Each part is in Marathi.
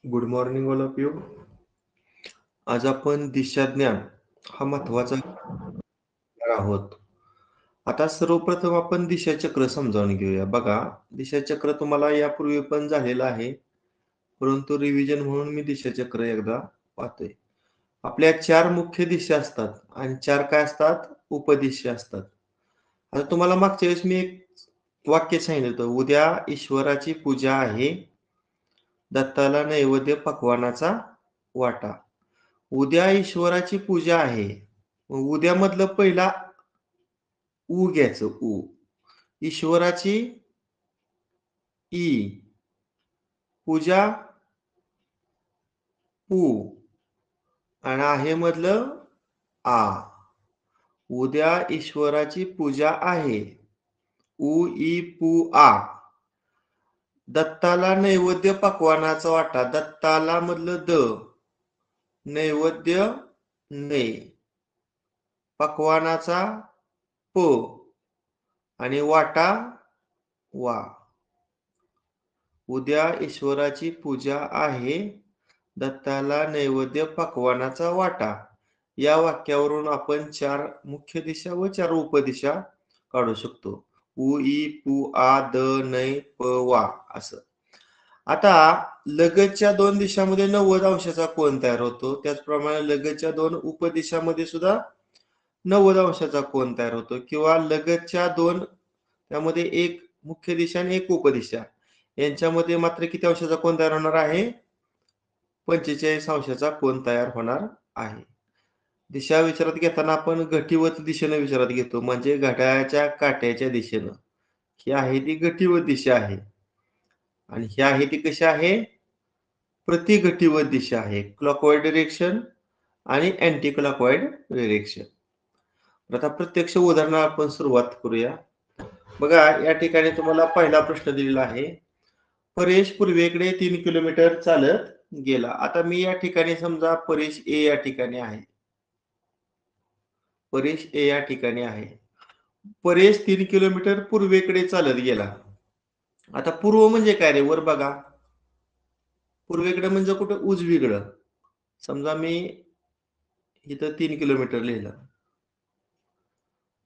Good morning all of you. आज आपण दिशाज्ञान हा महत्वाचा घेणार आहोत. आता सर्वप्रथम आपण दिशाचक्र समजावून घेऊया. बघा, दिशाचक्र तुम्हाला यापूर्वी पण झालेलं आहे, परंतु रिव्हिजन म्हणून मी दिशाचक्र एकदा पाहतोय. आपल्या 4 मुख्य दिशा असतात आणि 4 काय असतात? उपदिशा असतात. आता तुम्हाला मागच्या वेळेस मी एक वाक्य सांगितलं होतं, उद्या ईश्वराची पूजा आहे, दत्ताला नैवेद्य पक्वानाचा वाटा. उद्या ईश्वराची पूजा आहे. मग उद्या मधलं पहिला ऊ घ्यायचं ऊ. ईश्वराची ई. पूजा पू. आणि आहे मधलं आ. उद्या ईश्वराची पूजा आहे. ऊ ई पू आ. दत्ताला नैवेद्य पक्वानाचा वाटा. दत्ताला मधलं द. नैवेद्य नै. पक्वानाचा प आणि वाटा वा. उद्या ईश्वराची पूजा आहे, दत्ताला नैवेद्य पक्वानाचा वाटा. या वाक्यावरून आपण 4 मुख्य दिशा व 4 उपदिशा काढू शकतो. उ ई पू आ द नै प वा असं. आता लगतच्या 2 दिशांमध्ये 90 अंशाचा कोन तयार होतो. त्याचप्रमाणे लगतच्या 2 उपदिशांमध्ये सुद्धा 90 अंशाचा कोन तयार होतो. किंवा लगतच्या 2 त्यामध्ये एक मुख्य दिशा आणि एक उपदिशा यांच्यामध्ये मात्र किती अंशाचा कोन तयार होणार आहे? 45 अंशाचा कोन तयार होणार आहे. दिशा विचारात घेताना आपण घटीवत दिशेने विचारात घेतो, म्हणजे घड्याळाच्या काट्याच्या दिशेनं. ही आहे ती घटीवत दिशा आहे आणि ही आहे ती कशी आहे? प्रतिघटीवत दिशा आहे. क्लॉकवाईज डिरेक्शन आणि अँटी क्लॉकवाईज डिरेक्शन. आता प्रत्यक्ष उदाहरण आपण सुरुवात करूया. बघा, या ठिकाणी तुम्हाला पहिला प्रश्न दिलेला आहे. परेश पूर्वेकडे 3 किलोमीटर चालत गेला. आता मी या ठिकाणी समजा परेश ए या ठिकाणी आहे. परेश ए या ठिकाणी आहे. परेश 3 किलोमीटर पूर्वेकडे चालत गेला. आता पूर्व म्हणजे काय रे? वर बघा. पूर्वेकडे म्हणजे कुठं? उजवीकडं. समजा मी इथं 3 किलोमीटर लिहिलं.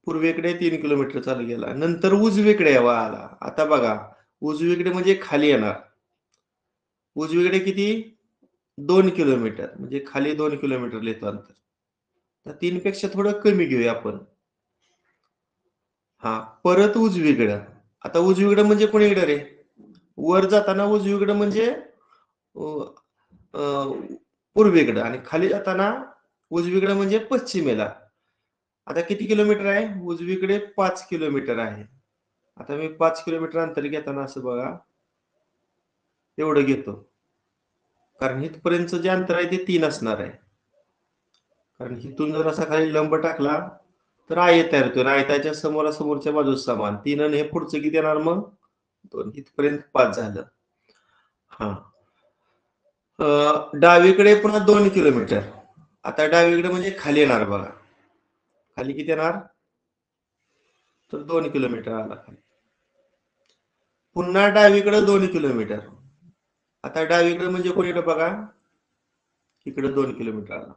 पूर्वेकडे 3 किलोमीटर चालत गेला. नंतर उजवीकडे आला. आता बघा, उजवीकडे म्हणजे खाली येणार. उजवीकडे किती? 2 किलोमीटर. म्हणजे खाली 2 किलोमीटर लिहितो अंतर. तर 3 पेक्षा थोडं कमी घेऊया आपण. हा, परत उजवीकडं. आता उजवीकडं म्हणजे कोणीकडे रे? वर जाताना उजवीकडं म्हणजे पूर्वेकडं आणि खाली जाताना उजवीकडं म्हणजे पश्चिमेला. आता किती किलोमीटर आहे? उजवीकडे 5 किलोमीटर आहे. आता मी 5 किलोमीटर अंतर घेताना असं बघा, एवढं घेतो. कारण इथपर्यंतचं जे अंतर आहे ते 3 असणार आहे. कारण इथून जर असा खाली लंब टाकला तर आयत तयार होतो. आयताच्या समोरासमोरच्या बाजूस समान. 3 आणि हे पुढचं किती येणार मग? 2. इथपर्यंत 5 झालं. हा. डावीकडे पुन्हा 2 किलोमीटर. आता डावीकडे म्हणजे खाली येणार बघा. खाली किती येणार? तर 2 किलोमीटर आला खाली. पुन्हा डावीकडे 2 किलोमीटर. आता डावीकडे म्हणजे कोणीकडे बघा, इकडे 2 किलोमीटर आला.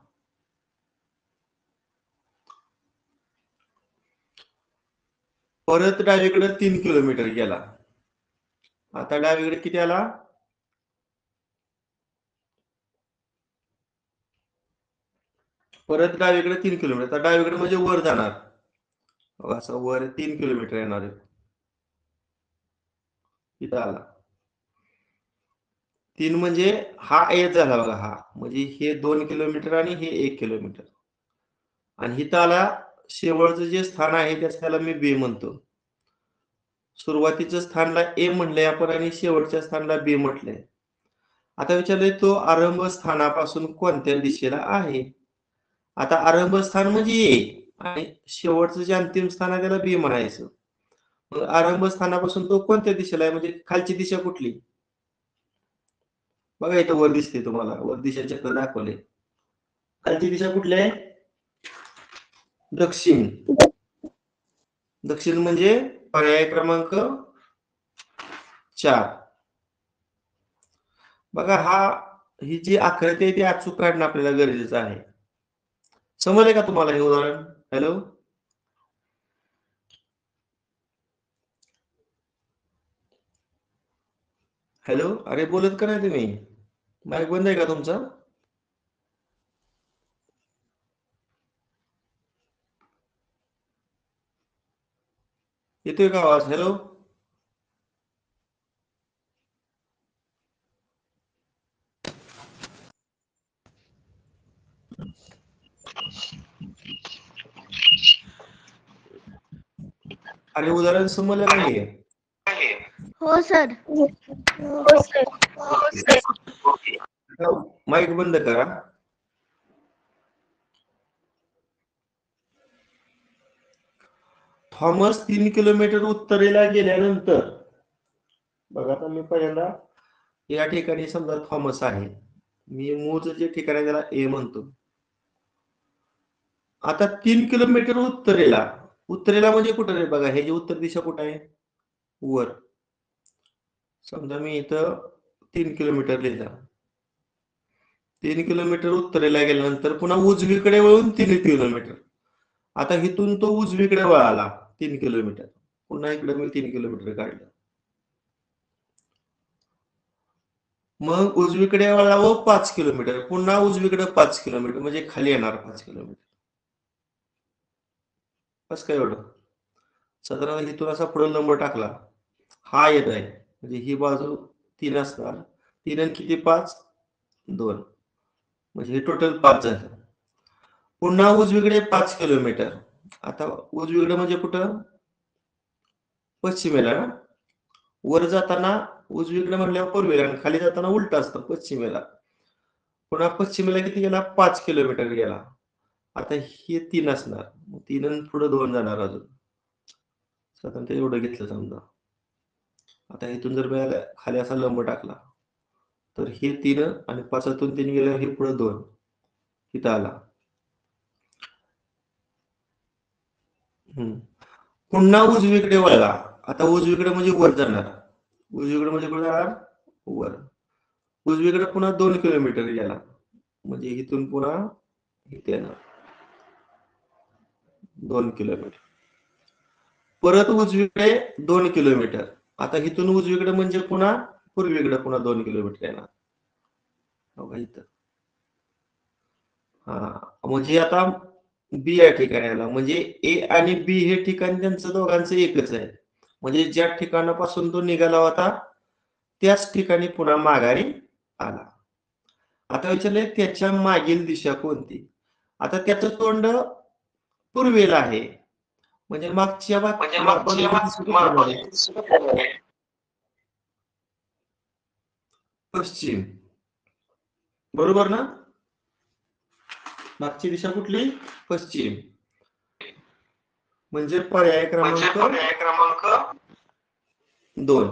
परत डावीकडे 3 किलोमीटर गेला. आता डावीकडे किती आला? परत डावीकडे 3 किलोमीटर. आता डावीकडे म्हणजे वर जाणार. असं वर 3 किलोमीटर येणार आहे. इथं आला. 3 म्हणजे हा येत झाला बघा, हा म्हणजे हे 2 किलोमीटर आणि हे 1 किलोमीटर. आणि इथं आला. शेवटचं जे स्थान आहे त्याला मी बी म्हणतो. सुरुवातीच्या स्थानला ए म्हणलंय आपण आणि शेवटच्या स्थानला बी म्हटलंय. आता विचारलंय तो आरंभ स्थानापासून कोणत्या दिशेला आहे? आता आरंभ स्थान म्हणजे ए आणि शेवटचं जे अंतिम स्थान आहे त्याला बी म्हणायचं. मग आरंभ स्थानापासून तो कोणत्या दिशेला आहे? म्हणजे खालची दिशा कुठली? बघा इथं वर दिसते तुम्हाला. वर दिशा चक्र दाखवले. खालची दिशा कुठली आहे? दक्षिण. दक्षिण म्हणजे पर्याय क्रमांक 4. बघा, हा ही जी आकृती आहे ती अचूक काढणं आपल्याला गरजेचं आहे. समजलंय का तुम्हाला हे उदाहरण? हॅलो? हॅलो? अरे बोलत का नाही तुम्ही? माईक बंद आहे का तुमचा? येतोय का आवाज? हॅलो? अरे उदाहरण समजलं का नाहीये? हो सर. माईक बंद करा. थॉमस 3 किलोमीटर उत्तरेला गेल्यानंतर बघा आता मी पहिल्यांदा या ठिकाणी समजा थॉमस आहे. मी मूळचं जे ठिकाण आहे त्याला ए म्हणतो. आता 3 किलोमीटर उत्तरेला. उत्तरेला म्हणजे कुठं रे बघा ह्याची उत्तर दिशा कुठं आहे? वर. समजा मी इथं 3 किलोमीटर लिहिलं. 3 किलोमीटर उत्तरेला गेल्यानंतर पुन्हा उजवीकडे वळून 3 किलोमीटर. आता इथून तो उजवीकडे वळाला 3 किलोमीटर. पुन्हा इकडे मी 3 किलोमीटर काढलं. मग उजवीकडे वळावं 5 किलोमीटर. पुन्हा उजवीकडे 5 किलोमीटर म्हणजे खाली येणार 5 किलोमीटर. बस काय एवढं? साधारण इथून असा पुढे लंब टाकला. हा येत आहे. म्हणजे ही बाजू 3 असणार. 3 आणि किती 5? 2. म्हणजे हे टोटल 5 झालं. पुन्हा उजवीकडे 5 किलोमीटर. आता उजवीकडे म्हणजे कुठं? पश्चिमेला ना? वर जाताना उजवीकडे म्हणल्यावर पूर्वेला आणि खाली जाताना उलट असतं पश्चिमेला. पुन्हा पश्चिमेला किती गेला? 5 किलोमीटर गेला. आता हे 3 असणार. 3 आणि पुढे 2 जाणार अजून. साधारणतः एवढं घेतलं समजा. आता इथून जर मी खाली असा लंब टाकला तर हे 3 आणि 5तून 3 गेल्यावर हे पुढे 2 इथं आला. पुन्हा उजवीकडे वळला. आता उजवीकडे म्हणजे वर जाणार. उजवीकडे म्हणजे कुठे जाणार? वर. उजवीकडे पुन्हा 2 किलोमीटर गेला. म्हणजे इथून पुन्हा इथे येणार 2 किलोमीटर. परत उजवीकडे 2 किलोमीटर. आता इथून उजवीकडे म्हणजे पुन्हा पूर्वेकडे पुन्हा 2 किलोमीटर येणार. बघा इथं. हा म्हणजे आता बी या ठिकाणी आला. म्हणजे ए आणि बी हे ठिकाण त्यांचं दोघांचं एकच आहे. म्हणजे ज्या ठिकाणापासून तो निघाला होता त्याच ठिकाणी पुन्हा माघारी आला. आता विचारले त्याच्या मागील दिशा कोणती? आता त्याचं तोंड पूर्वेला आहे. म्हणजे मागच्या पश्चिम. बरोबर ना? मागची दिशा कुठली? पश्चिम. म्हणजे पर्याय क्रमांक 2.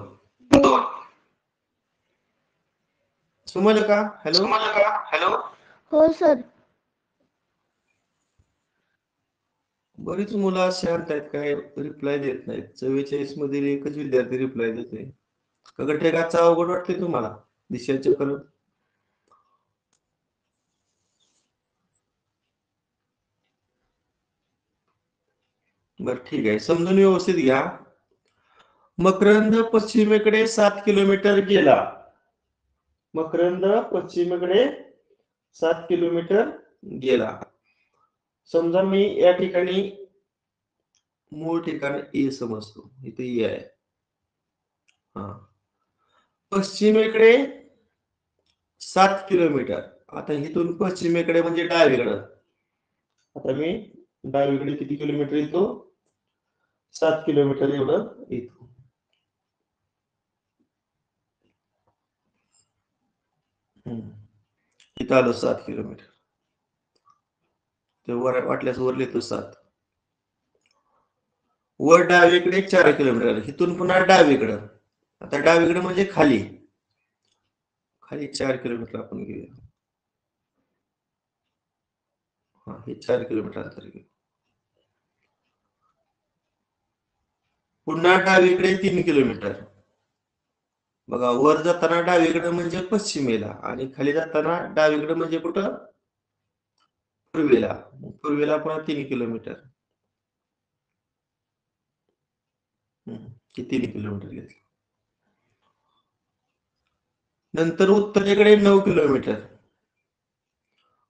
समजलं का? हॅलो? हो सर. बरीच मुलं शांत आहेत काय रिप्लाय देत नाहीत. 44 मधील एकच विद्यार्थी रिप्लाय देतोय. गटकाचा अवघड वाटते तुम्हाला दिशाचे परत? बरं ठीक आहे. समजून व्यवस्थित घ्या. मकरंद पश्चिमेकडे 7 किलोमीटर गेला. मकरंद पश्चिमेकडे 7 किलोमीटर गेला. समजा मी या ठिकाणी मूळ ठिकाण ए समजतो. इथे ए आहे. हा. पश्चिमेकडे 7 किलोमीटर. आता इथून पश्चिमेकडे म्हणजे डावीकडं. आता मी डावीकडे किती किलोमीटर येतो? 7 किलोमीटर एवढं येतो. इथं आलो 7 किलोमीटर. ते वर वाटल्यास वर लिहितो 7. वर डावीकडे 4 किलोमीटर. इथून पुन्हा डावीकडं. आता डावीकडे म्हणजे खाली. खाली 4 किलोमीटर आपण घेऊया. हा हे 4 किलोमीटर अंतर घेऊ. पुन्हा डावीकडे 3 किलोमीटर. बघा, वर जाताना डावीकडे म्हणजे पश्चिमेला आणि खाली जाताना डावीकडे म्हणजे कुठं? पूर्वेला. पूर्वेला पुन्हा 3 किलोमीटर. हे 3 किलोमीटर घेतलं. नंतर उत्तरेकडे 9 किलोमीटर.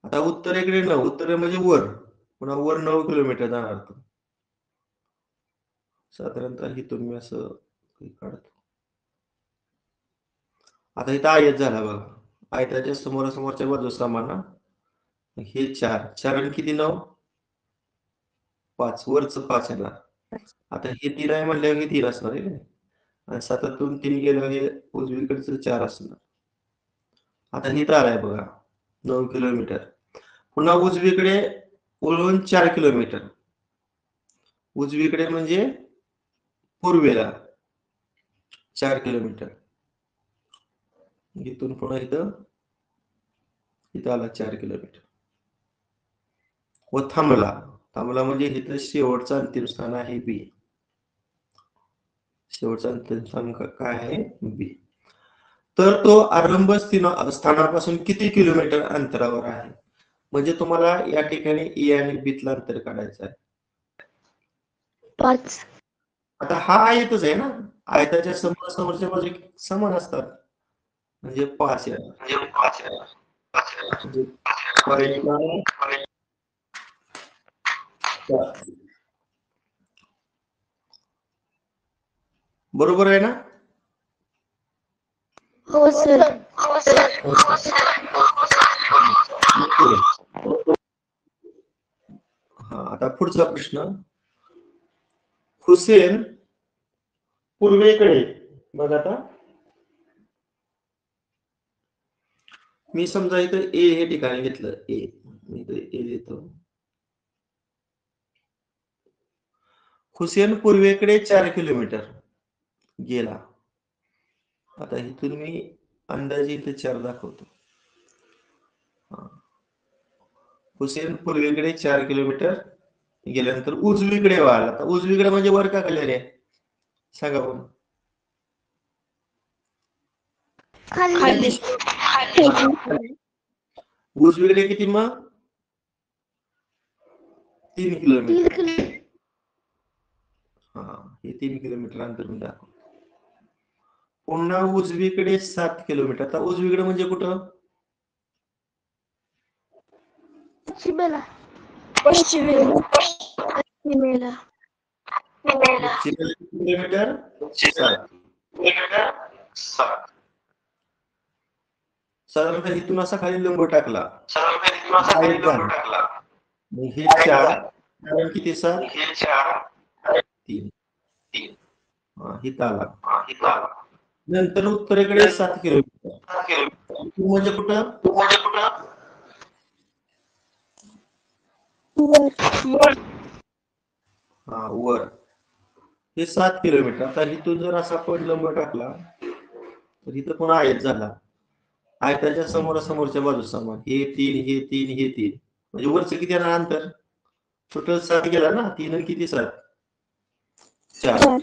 आता उत्तरेकडे 9, उत्तरे म्हणजे वर. पुन्हा वर 9 किलोमीटर जाणार तो. साधारणतः इथून मी असं काढतो. आता इथं आयत झाला बघा. आयताच्या समोरासमोरच्या बाजू समान ना. हे 4. 4 आणि किती 9? 5. वरचं 5 येणार. आता हे 3 आहे म्हणल्यावर हे 3 असणार आहे का नाही? आणि 7तून 3 गेल्यावर हे उजवीकडचं 4 असणार. आता इथं आलाय बघा 9 किलोमीटर. पुन्हा उजवीकडे वळून 4 किलोमीटर. उजवीकडे म्हणजे पूर्वेला 4 किलोमीटर. इथून पुन्हा इथं आला 4 किलोमीटर. व थांबला. थांबला म्हणजे इथं शेवटचं अंतिम स्थान आहे बी. शेवटचं अंतिम स्थान काय आहे? बी. तर तो आरंभ स्थानापासून किती किलोमीटर अंतरावर आहे? म्हणजे तुम्हाला या ठिकाणी ए आणि बीतलं अंतर काढायचं आहे. 5. आता हा आयतच आहे ना. आयताच्या समोरच्या बाजू समान असतात. म्हणजे 5 येणार. म्हणजे बरोबर आहे ना? हो सर. हा, आता पुढचा प्रश्न. हुसेन पूर्वेकडे बघा, आता मी समजा इथं ए हे ठिकाण घेतलं. ए मी इथं ए देतो. हुसेन पूर्वेकडे 4 किलोमीटर गेला. आता इथून मी अंदाजे इथे 4 दाखवतो. हुसेन पूर्वेकडे 4 किलोमीटर गेल्यानंतर उजवीकडे वळाला. आता उजवीकडे म्हणजे वर का खाली रे? सांगा बघू. खाली. उजवीकडे किती मग? 3 किलोमीटर. हा, हे 3 किलोमीटर अंतर मी दाखवतो. पुन्हा उजवीकडे 7 किलोमीटर. आता उजवीकडे म्हणजे कुठं? पश्चिमेला. किलोमीटर 7. साधारणतः इथून असा खाली लंब टाकला. हे 4 कारण किती 7? 3. इथं आला. नंतर उत्तरेकडे 7 किलोमीटर. म्हणजे कुठं? हा, वर. हे 7 किलोमीटर. आता इथून जर असा आपण लंब टाकला तर इथं पण आयत झाला. आयताच्या समोरासमोरच्या बाजू समान. हे 3, हे 3, हे 3. म्हणजे वरचं किती येणार अंतर? टोटल 7 गेला ना. 3 आणि किती 7? 4.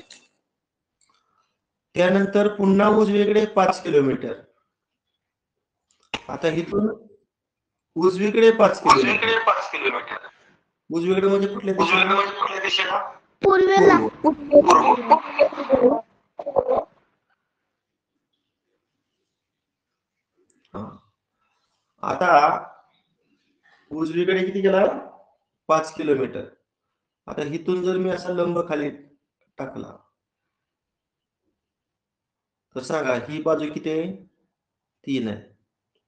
त्यानंतर पुन्हा उजवीकडे 5 किलोमीटर. आता इथून उजवीकडे 5 किलोमीटर. उजवीकडे म्हणजे कुठल्या दिशेला? पूर्वेला. आता उजवीकडे किती गेला? 5 किलोमीटर. आता इथून जर मी असा लंब खाली टाकला तर सांगा ही बाजू किती आहे? 3 आहे.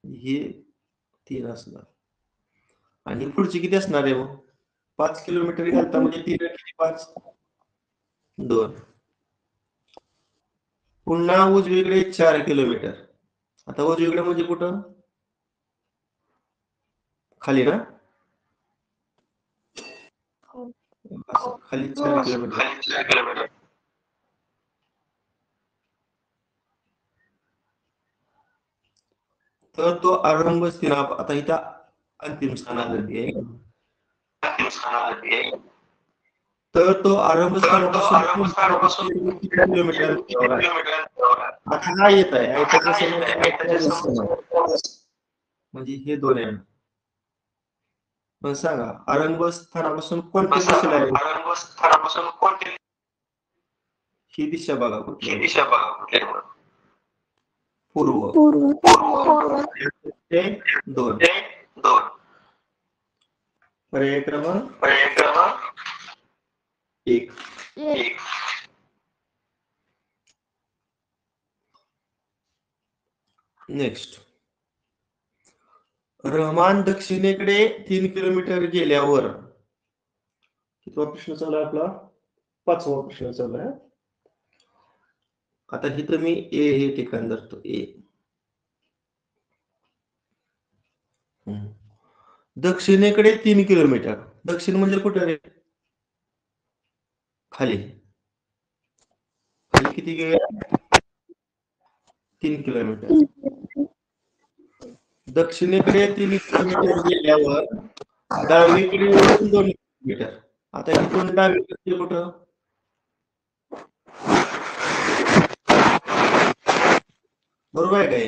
ही 3 असणार. आणि पुढची किती असणार आहे मग? 5 किलोमीटर घालता म्हणजे 3 किती 5? 2. पुन्हा उजवीकडे 4 किलोमीटर. आता उजवीकडे म्हणजे कुठं? खाली ना? खाली 4 किलोमीटर. तर तो आरंभ स्थान आता इथं अंतिम स्थानावरती आहे. तर तो आरंभस्थानापासून किती किलोमीटर अंतरावर आहे? आता हा येत आहे आयताच्या समोर म्हणजे हे दोन आहे. पण सांगा आरंभस्थानापासून कोणत्या दिशेला आहे? ही दिशा बघा कुठली? पूर्व. पूर्व. ते दोन. पर्याय क्रमांक एक. नेक्स्ट, रहमान दक्षिणेकडे 3 किलोमीटर गेल्यावर, कितवा प्रश्न चालू आहे आपला? 5वा प्रश्न चालू आहे. आता इथं मी ए हे ठिकाण धरतो. ए दक्षिणेकडे 3 किलोमीटर. दक्षिण म्हणजे कुठे रे? खाली. खाली किती गेले? 3 किलोमीटर. दक्षिणेकडे 3 किलोमीटर गेल्यावर डावीकडे 2 किलोमीटर. आता इथून डावीकडे कुठं? बरोबर आहे काय?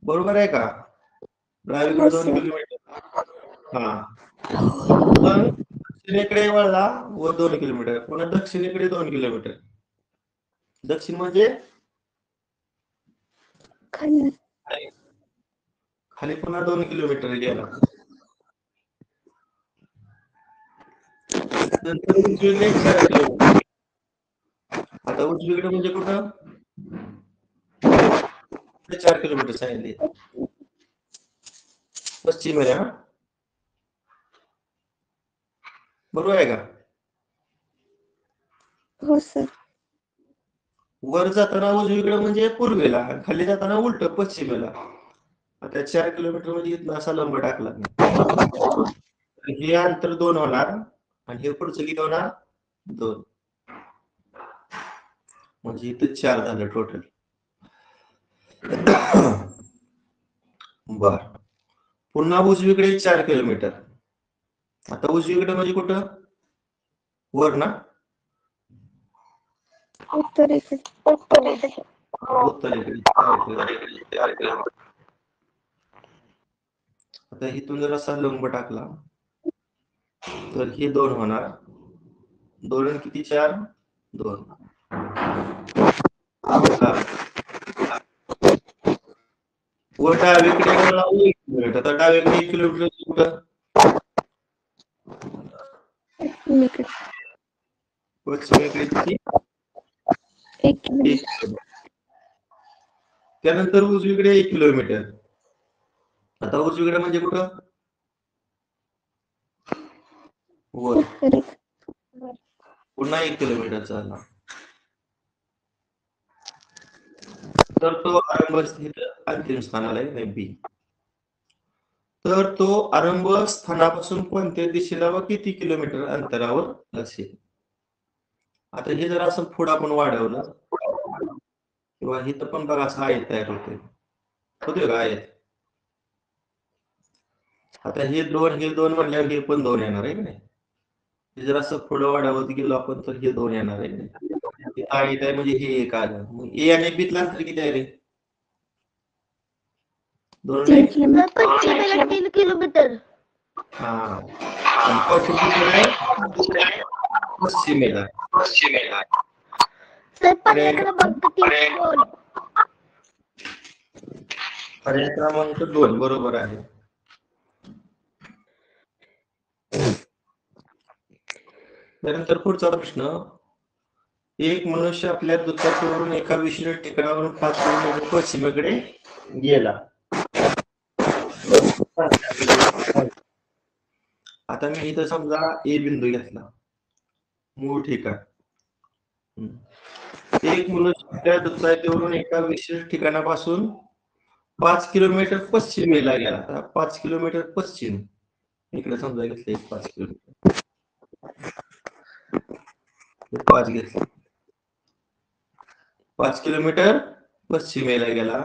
बरोबर आहे का? डावीकडे 2 किलोमीटर. हा, दक्षिणेकडे वळला व 2 किलोमीटर, पुन्हा दक्षिणेकडे 2 किलोमीटर. दक्षिण म्हणजे खाली पुन्हा 2 किलोमीटर गेला. नंतर उजवीकडे 4 किलोमीटर. आता उजवीकडे म्हणजे कुठं? 4 किलोमीटर सांगितले. पश्चिमेला. बरोबर आहे का? हो सर. वर जाताना उजवीकडे म्हणजे पूर्वेला, खाली जाताना उलट पश्चिमेला. आता 4 किलोमीटर म्हणजे इथं असा लंब टाकला. हे अंतर 2 होणार आणि हे पुढचं किती होणार? 2. म्हणजे इथं 4 झालं टोटल. बर, पुन्हा उजवीकडे 4 किलोमीटर. आता उजवीकडे म्हणजे कुठं? वर ना? उत्तरेकडे. उत्तरेकडे 4 किलोमीटर. आता इथून जर असा लंब टाकला तर हे 2 होणार. 2 किती? 4. 2. वर डावीकडे वळला 1 किलोमीटर. आता डावीकडे 1 किलोमीटर कुठं? पश्चिमेकडे किती? 1 किलोमीटर. त्यानंतर उजवीकडे 1 किलोमीटर. आता उजवीकडे म्हणजे कुठं? वर. पुन्हा 1 किलोमीटर चालला. तर तो आरंभ अंतिम स्थानाला आहे बी. तर तो आरंभ स्थानापासून कोणत्या दिशेला व किती किलोमीटर अंतरावर असेल? आता हे जर असं पुढं आपण वाढवलं किंवा इथं पण बघा असं आयत तयार होते का आयत? आता हे 2 म्हणल्यावर हे पण 2 येणार आहे की नाही? हे जर असं पुढं वाढवत गेलो आपण तर हे 2 येणार आहे. हे आयत आहे म्हणजे हे 1 आलं. मग ए आणि बीतलं अंतर किती आहे रे? 2 3 किलोमीटर. 3 किलोमीटर. हा, पश्चिमेला. पर्याय क्रमांक 2 बरोबर आहे. त्यानंतर पुढचा प्रश्न, एक मनुष्य आपल्या दुचाकीवरून एका विशिष्ट ठिकाणावरून 5 किलोमीटर पश्चिमेकडे गेला. आता मी इथं समजा ए बिंदू घेतला, मूळ ठिकाण. एक मनुष्य आपल्या दुचाकीवरून एका विशिष्ट ठिकाणापासून 5 किलोमीटर पश्चिमेला गेला. आता 5 किलोमीटर पश्चिम इकडे समजा घेतले 5 किलोमीटर. 5 घेतले. 5 किलोमीटर पश्चिमेला गेला.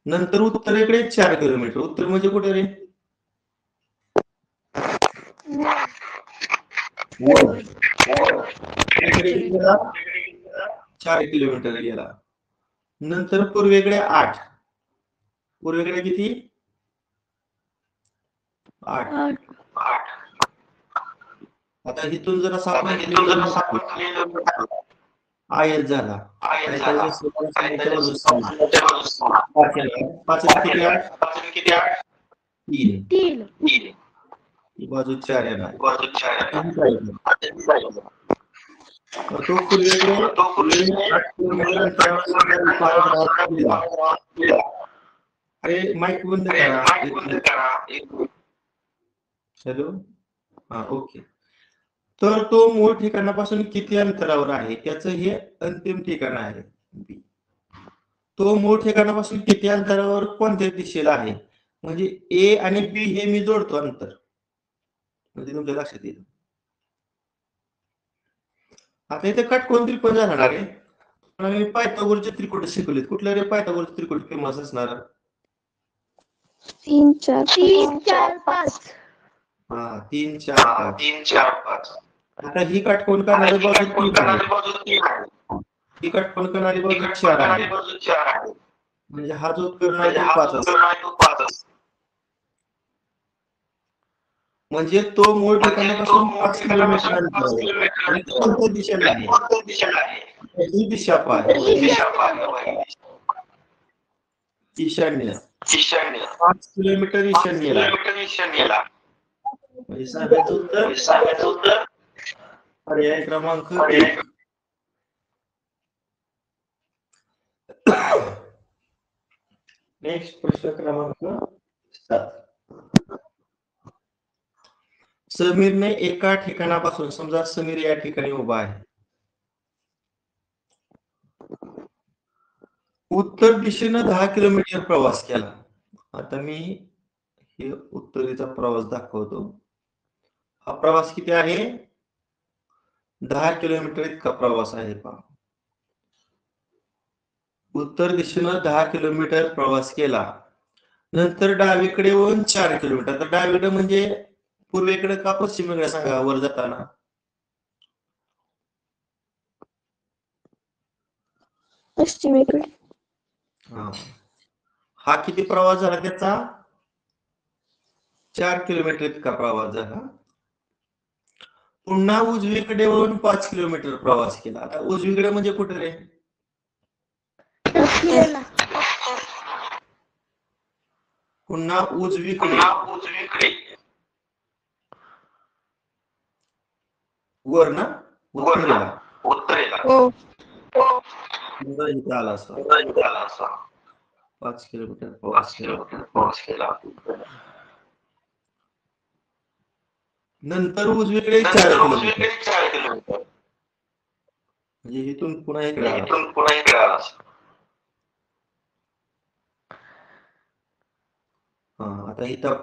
नंतर उत्तरेकडे 4 किलोमीटर. उत्तर म्हणजे कुठे रे? वर इकडे किती गेला? 4 किलोमीटर गेला. नंतर पूर्वेकडे 8. पूर्वेकडे किती? 8. आता इथून जर असा आपण आयत झाला. किती 8? 3. ही बाजू 4 येणार. तो पूर्वेकडे 8 किलोमीटर अंतरावर गेला. अरे माईक बंद करा. हॅलो. हा, ओके. तर तो मूळ ठिकाणापासून किती अंतरावर आहे त्याचं हे अंतिम ठिकाण आहे. तो मूळ ठिकाणापासून किती अंतरावर कोणत्या दिशेला आहे म्हणजे ए आणि बी हे मी जोडतो अंतर, म्हणजे तुमच्या लक्षात येईल. आता इथे काटकोन त्रिकोण जाणार आहे. आणि पायथागोरसचे त्रिकोण शिकवलेत. कुठलं रे पायथागोरसचे त्रिकोण फेमस असणार? 3, 4, 5. हा, 3, 4, 5. आता ही काटकोन करणारी बाजू 3 आहे. ही काटकोन करणारी बाजू 4 आहे. म्हणजे हा जो करणारा 5 असतो. म्हणजे तो मूळ ठिकाणापासून 5 किलोमीटर अंतरावर कोणत्या दिशेला आहे? ही दिशा पाहिजे. ईशान्य 5 किलोमीटर ईशान्येला. म्हणजे सांगायचं उत्तर पर्याय क्रमांक 1. नेक्स्ट प्रश्न क्रमांक 7. समीरने एका ठिकाणापासून, समजा समीर या ठिकाणी उभा आहे, उत्तर दिशेनं 10 किलोमीटर प्रवास केला. आता मी हे उत्तरेचा प्रवास दाखवतो. हा प्रवास किती आहे? 10 किलोमीटर इतका प्रवास आहे. पहा, उत्तर दिशेनं 10 किलोमीटर प्रवास केला. नंतर डावीकडे वळून 4 किलोमीटर. तर डावीकडे म्हणजे पूर्वेकडे का पश्चिमेकडे सांगा वर जाताना? पश्चिमेकडे. हा किती प्रवास झाला त्याचा? 4 किलोमीटर इतका प्रवास झाला. पुन्हा उजवीकडे वळून 5 किलोमीटर प्रवास केला. आता उजवीकडे म्हणजे कुठे रे? पुन्हा उजवीकडे वर ना? उत्तरेला. हो. इथं आला असता. 5 किलोमीटर प्रवास केला. नंतर उजवीकडे 4 किलोमीटर. म्हणजे इथून पुन्हा इकडे आला. आता इथं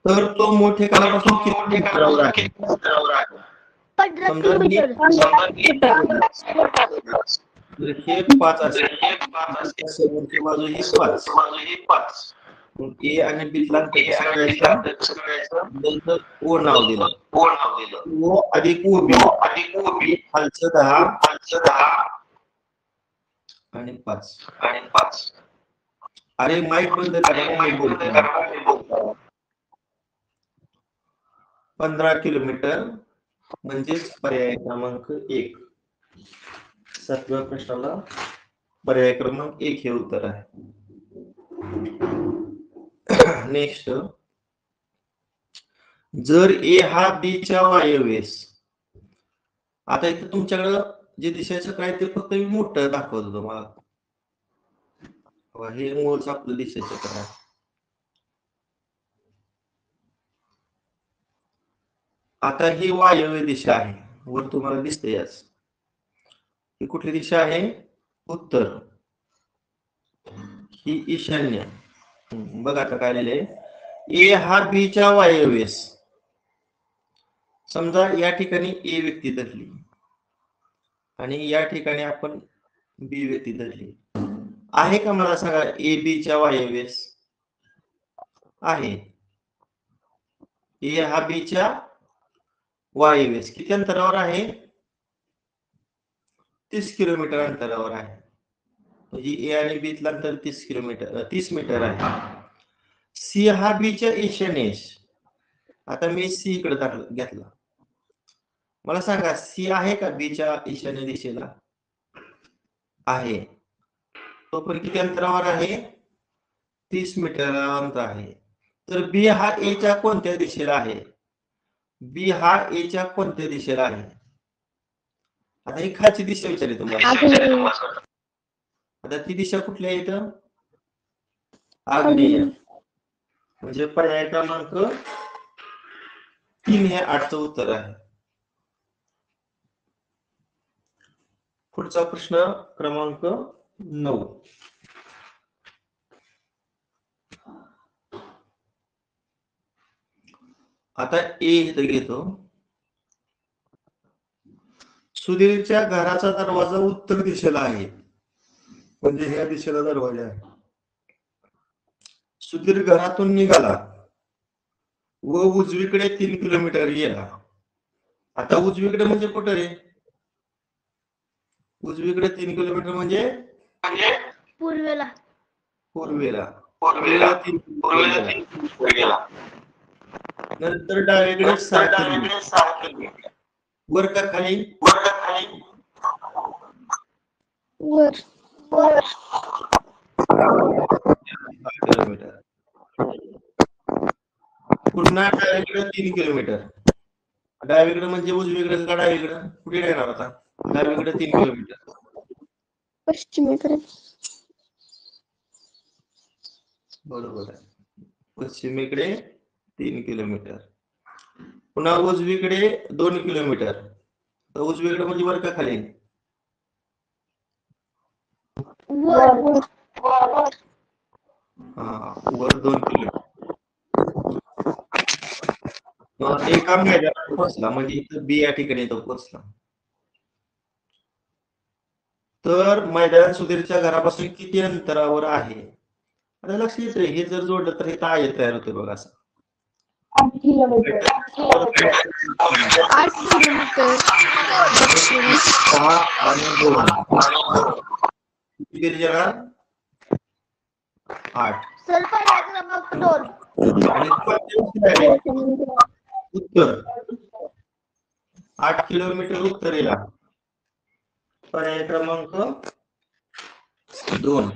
तर तो मूळ ठिकाणापासून किती अंतरावर आहे? 15 किलोमीटर. हे 5 असेल. शेवटची बाजू ही 5. ए आणि बी ला नंतर ओ नाव दिलं. ओ अधिक ओबी खालचं 10 आणि 5. अरे माईक बंद करा. 15 किलोमीटर म्हणजेच पर्याय क्रमांक 1. 7व्या प्रश्नाला पर्याय क्रमांक 1 हे उत्तर आहे. नेक्स्ट, जर ए हा बी च्या वायव्येस, आता इथे तुमच्याकडे जे दिशाचक्र आहे ते फक्त मी मोठं दाखवतो तुम्हाला. हे मूळच आपलं दिशाचक्र आहे. आता ही वायव्य दिशा आहे, वर तुम्हाला दिसते याच. ही कुठली दिशा आहे? उत्तर. ही ईशान्य. बघा आता काय लिहिले, ए हा बी च्या वायव्येस. समजा या ठिकाणी ए व्यक्ती धरली आणि या ठिकाणी आपण बी व्यक्ती धरली आहे का? मला सांगा, ए बी च्या वायव्येस आहे. ए हा बीच्या वायव्येस किती अंतरावर आहे? 30 किलोमीटर अंतरावर आहे. म्हणजे ए आणि बीतलं अंतर 30 मीटर आहे. सी हा बीच्या ईशान्येस. आता मी सी इकडे घेतला. मला सांगा सी आहे का बीच्या ईशान्य दिशेला? आहे. तो पण किती अंतरावर आहे? 30 मीटर अंतर आहे. तर बी हा एच्या कोणत्या दिशेला आहे? बी हा एच्या कोणत्या दिशेला आहे? आता ही खालची दिशा विचारली तुम्हाला. आता ती दिशा कुठली आहे इथं? आग्नेय. म्हणजे पर्याय क्रमांक 3 हे 8चं उत्तर आहे. पुढचा प्रश्न क्रमांक 9. आता ए इथं घेतो. सुधीरच्या घराचा दरवाजा उत्तर दिशेला आहे. म्हणजे ह्या दिशेला दरवाजा आहे. सुधीर घरातून निघाला व उजवीकडे 3 किलोमीटर गेला. आता उजवीकडे म्हणजे कुठं रे? उजवीकडे 3 किलोमीटर म्हणजे पूर्वेला. पूर्वेला 3 किलोमीटर गेला. नंतर डावीकडे 6 किलोमीटर. वर का खाली? वर. किलोमीटर. पुन्हा डावीकडे 3 किलोमीटर. डावीकडे म्हणजे उजवीकडे का डावीकडे? कुठे येणार आता? डावीकडे 3 किलोमीटर. पश्चिमेकडे. बरोबर आहे. पश्चिमेकडे 3 किलोमीटर. पुन्हा उजवीकडे 2 किलोमीटर. तर उजवीकडे म्हणजे वर का खाली? वर. हा, वर 2 किलोमीटर. एका मैदानात पोहोचला म्हणजे इथं बी या ठिकाणी तो पोहोचला. तर मैदान सुधीरच्या घरापासून किती अंतरावर आहे? आता लक्ष येते हे जर जोडलं तर हे आयत तयार होते बघा असं. 8 किलोमीटर. 8 किलोमीटर. 6 आणि 2 किती जरा 8. सर पर्याय क्रमांक 2. आणि उत्तर 8 किलोमीटर उत्तरेला. पर्याय क्रमांक 2.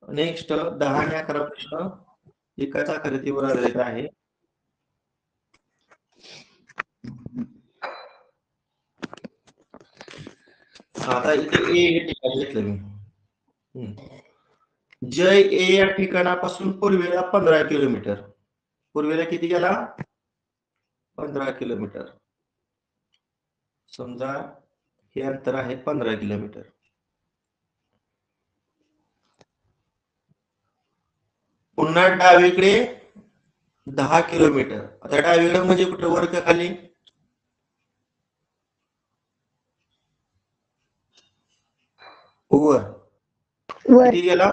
नेक्स्ट 10 आणि 11 प्रश्न एकाच आकृतीवर आधारित आहे. आता इथे ए हे ठिकाण घेतलं मी. जय ए या ठिकाणापासून पूर्वेला 15 किलोमीटर. पूर्वेला किती गेला? 15 किलोमीटर. समजा हे अंतर आहे 15 किलोमीटर. पुन्हा डावीकडे 10 किलोमीटर. आता डावीकडे म्हणजे कुठं? वर का खाली? वर. किती गेला?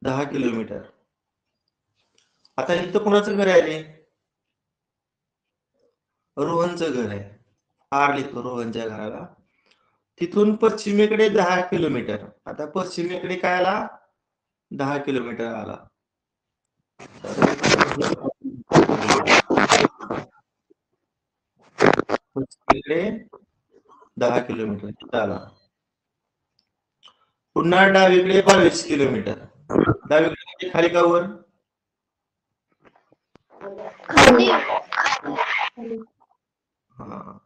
10 किलोमीटर. आता इथं कोणाचं घर आहे? रोहनचं घर आहे. आर लिहितो रोहनच्या घराला. तिथून पश्चिमेकडे 10 किलोमीटर. आता पश्चिमेकडे काय आला? 10 किलोमीटर आला. पश्चिमेकडे 10 किलोमीटर आला. पुन्हा डावीकडे 22 किलोमीटर. डावीकडे खाली का वर? खाली. हा,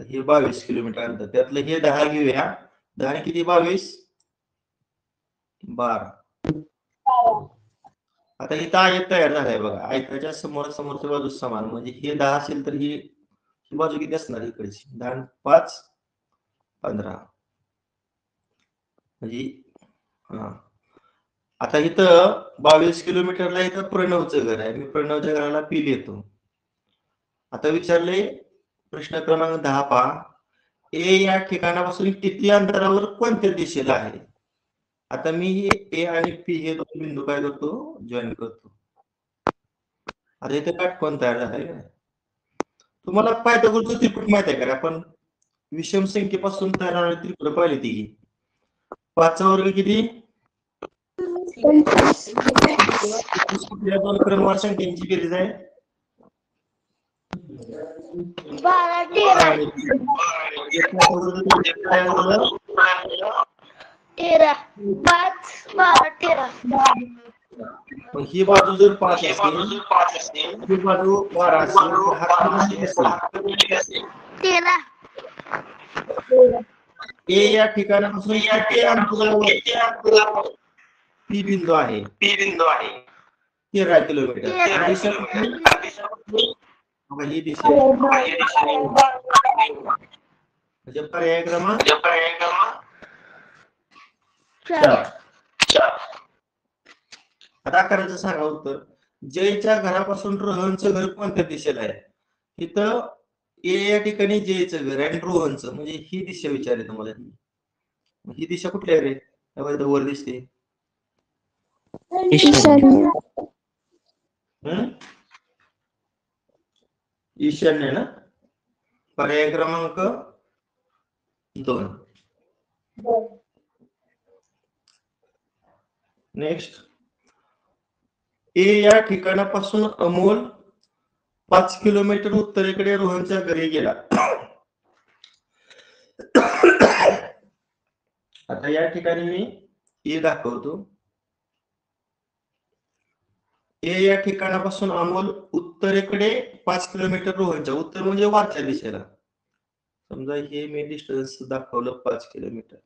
हे 22 किलोमीटर अंतर. त्यातलं हे 10 घेऊया. 10 किती? 22 12. आता इथं आयत तयार झालाय बघा. आयताच्या समोरच्या बाजू समान म्हणजे हे 10 असेल तर ही बाजू किती असणार इकडची? 10 5 15 म्हणजे हा. आता इथं 22 किलोमीटरला इथं प्रणवचं घर आहे. मी प्रणवच्या घराला पी लिहितो. आता विचारले प्रश्न क्रमांक 10 पहा. ए या ठिकाणापासून किती अंतरावर कोणत्या दिशेला आहे? आता मी ए आणि पी हे दोन बिंदू काय करतो? जॉईन करतो. आता इथे काटकोन तयार झालाय का? तुम्हाला पायथागोरसचं त्रिकोण माहित आहे का? आपण विषम संख्येपासून तयार होणारे त्रिकोण पाहिले ती. 5 चा वर्ग किती? 25 कुठल्या दोन क्रमवार संख्यांची बेरीज आहे? 12 13 13 5 12 13 मग ही बाजू जर 5 असेल, ही बाजू 12 असेल, तर हा क्रमांक किती असेल? 13 ए या ठिकाणापासून किती अंतरावर पी बिंदू आहे? 13 किलोमीटर. दिशा कुठली? बघा ही दिशा आहे. म्हणजे पर्याय क्रमांक 4. आता करायचं सांगा उत्तर. जयच्या घरापासून रोहनचं घर कोणत्या दिशेला आहे? इथं ए या ठिकाणी जयचं घर आणि रोहनचं, म्हणजे ही दिशा विचारली तुम्हाला. ही दिशा कुठली आहे रे? इथं वर दिसते. ईशान्य ना? पर्याय क्रमांक 2. नेक्स्ट. ए या ठिकाणापासून अमोल 5 किलोमीटर उत्तरेकडे रोहनच्या घरी गेला. आता या ठिकाणी मी ए दाखवतो. ए या ठिकाणापासून अमोल उत्तरेकडे 5 किलोमीटर रोहनच्या, उत्तर म्हणजे वरच्या दिशेला. समजा हे मी डिस्टन्स दाखवलं 5 किलोमीटर.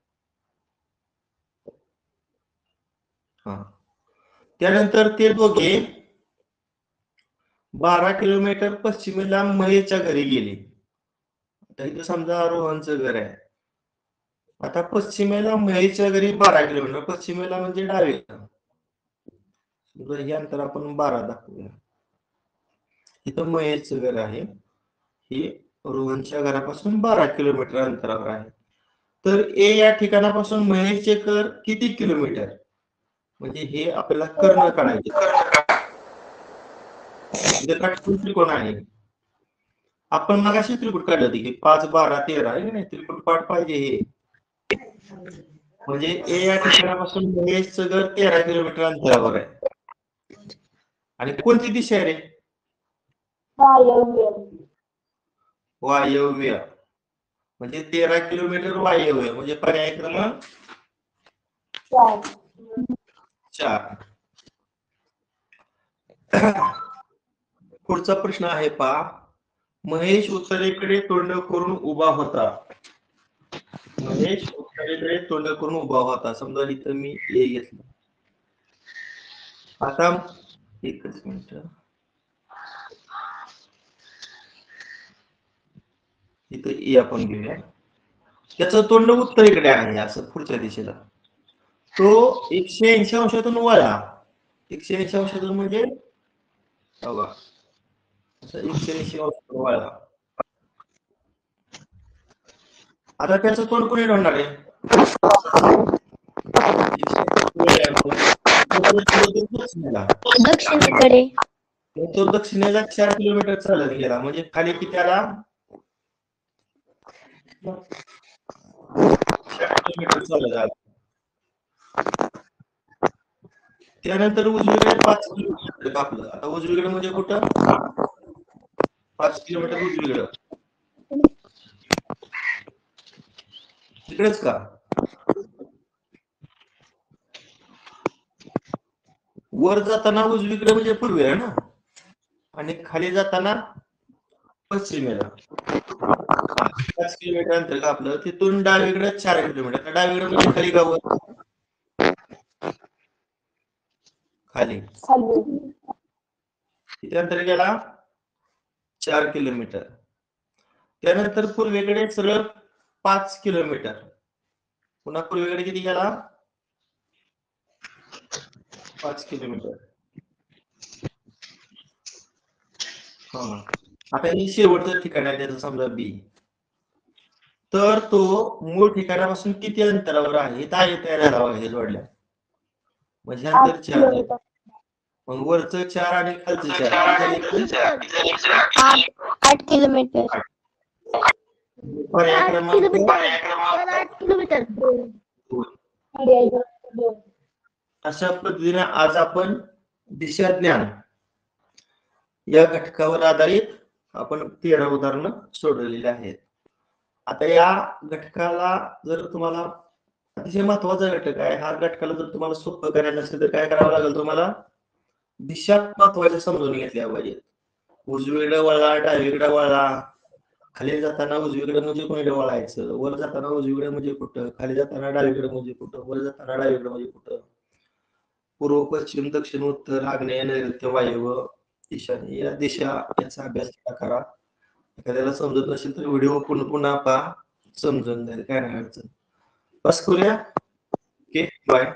हा. त्यानंतर ते दोघे 12 किलोमीटर पश्चिमेला महेशच्या घरी गेले. आता इथं समजा रोहनचं घर आहे. आता पश्चिमेला महेशच्या घरी 12 किलोमीटर, पश्चिमेला म्हणजे डावीला. हे अंतर आपण 12 दाखवूया. इथं महेशचं घर आहे, हे रोहनच्या घरापासून 12 किलोमीटर अंतरावर आहे. तर ए या ठिकाणापासून महेशचे घर किती किलोमीटर? म्हणजे हे आपल्याला कर्ण काढायचे. इथे काटकोन त्रिकोण आहे. आपण मगाशी त्रिकूट काढलं होतं की 5 12 13 आहे की नाही? त्रिकूट पाठ पाहिजे हे. म्हणजे ए या ठिकाणापासून महेशचं घर 13 किलोमीटर अंतरावर आहे. आणि कोणती दिशा आहे रे? वायव्य. म्हणजे 13 किलोमीटर वायव्य, म्हणजे पर्याय क्रमांक 4. पुढचा प्रश्न आहे पहा. महेश उत्तरेकडे तोंड करून उभा होता. महेश उत्तरेकडे तोंड करून उभा होता. समजा इथं मी ए घेतलं. आता एकच मिनिट, इथं ए आपण घेऊया. त्याचं तोंड उत्तरेकडे आहे, असं पुढच्या दिशेला. तो 180 अंशातून वळला. 180 अंशातून म्हणजे बघा, 180 अंशातून वळला. आता त्याचं तोंड कोणी होणार आहे? दक्षिणेकडे. तो दक्षिणेला 4 किलोमीटर चालत गेला, म्हणजे खाली किती आला? 4 किलोमीटर चालत आला. त्यानंतर उजवीकडे 5 किलोमीटर कापलं. आता उजवीकडे म्हणजे कुठं? 5 किलोमीटर उजवीकडे. तिकडेच का? वर जाताना उजवीकडे म्हणजे पूर्वे आहे ना, आणि खाली जाताना पश्चिमेला. 5 किलोमीटर अंतर कापलं. तिथून डावीकडे 4 किलोमीटर. डावीकडे म्हणजे खाली गाव, खाली किती अंतर गेला? 4 किलोमीटर. त्यानंतर पूर्वेकडे सरळ 5 किलोमीटर. पुन्हा पूर्वेकडे किती गेला? 5 किलोमीटर. हा. आता हे शेवटचं ठिकाण आहे त्याचं, समजा बी. तर तो मूळ ठिकाणापासून किती अंतरावर आहे तारे तयार आहे जोडल्या म्हणजे अंतर 4 आहे. मग वरचं 4 आणि खालचं 4 8 किलोमीटर. पर्याय 8 क्रमांक किलोमीटर. 8 किलोमीटर. 2. अशा पद्धतीने आज आपण दिशा ज्ञान या घटकावर आधारित आपण 13 उदाहरणं सोडवलेली आहेत. आता या घटकाला जर तुम्हाला अतिशय महत्वाचा घटक आहे, हा घटकाला जर तुम्हाला सोपं करायचं असेल तर काय करावं लागेल तुम्हाला दिशा महत्वाच्या समजून घेतल्या पाहिजेत. उजवीकडे वळा, डावीकडे वळा, खाली जाताना उजवीकडे म्हणजे कोणीकडे वळायचं, वर जाताना उजवीकडे म्हणजे कुठं, खाली जाताना डावीकडे म्हणजे कुठं, वर जाताना डावीकडे म्हणजे कुठं, पूर्व पश्चिम दक्षिण उत्तर आग्नेय नैऋत्य वायव्य ईशान्य या दिशा याचा अभ्यास करा. एखाद्याला समजत नसेल तर व्हिडिओ पुन्हा पुन्हा पहा, समजून जाईल, काय नाही अडचण. बस करूया. Okay, bye.